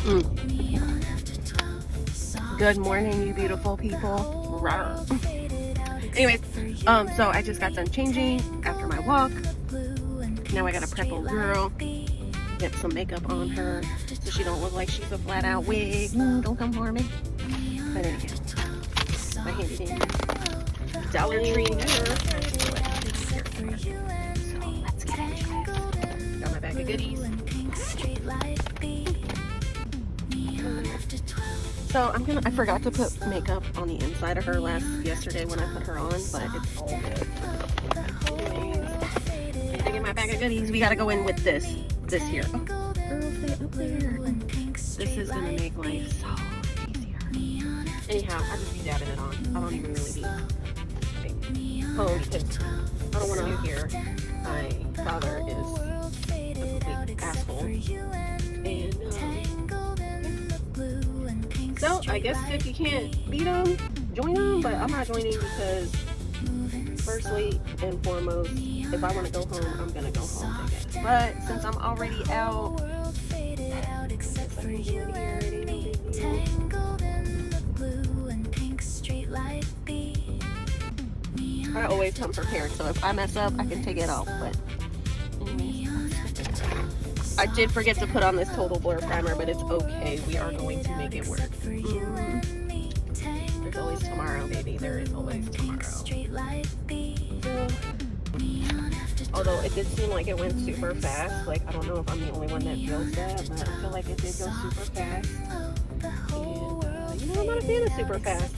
Good morning, you beautiful people. Rawr. Anyways, so I just got done changing after my walk. Now I gotta prep old girl, get some makeup on her so she don't look like she's a flat out wig. Don't come for me. But anyhow, my handy dandy Dollar Tree mirror. So let's get into it. Got my bag of goodies. So I forgot to put makeup on the inside of her yesterday when I put her on, but it's all good. Anyways, I get my bag of goodies. We gotta go in with this here. Oh, girl, stay up there. This is gonna make life so much easier. Anyhow, I just be dabbing it on. I don't even really be home because I don't want to hear my father is a complete asshole. And so I guess if you can't beat them, join them. But I'm not joining because firstly and foremost, if I want to go home, I'm gonna go home, I guess. But since I'm already out, I always come prepared, so if I mess up, I can take it off. But anyways, I did forget to put on this Total Blur primer, but it's okay. We are going to make it work. There's always tomorrow, baby. There is always tomorrow. Although it did seem like it went super fast. Like, I don't know if I'm the only one that feels that, but I feel like it did go super fast. And, you know, I'm not a fan of super fast.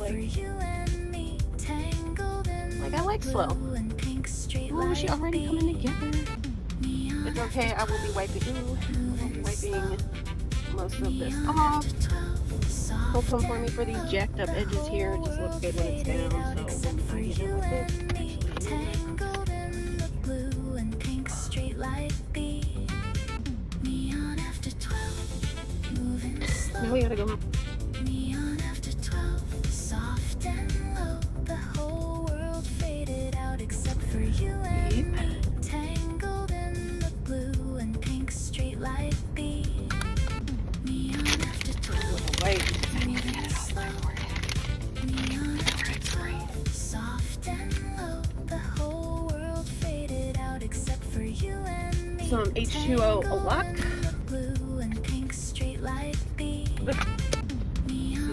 Like I like slow. Oh, is she already coming together? It's okay, I will be wiping most of this off. Don't come for me for these jacked up edges here. It just looks good when it's down, so when I get in with it, now we gotta go home. Some H2O lock. See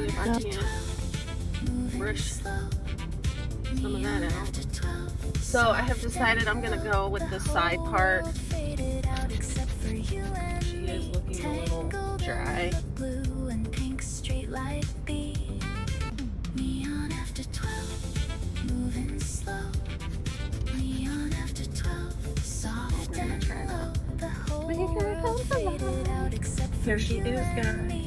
if I can brush some of that out. So I have decided I'm gonna go with the side part. She is looking a little dry. Here she is, guys.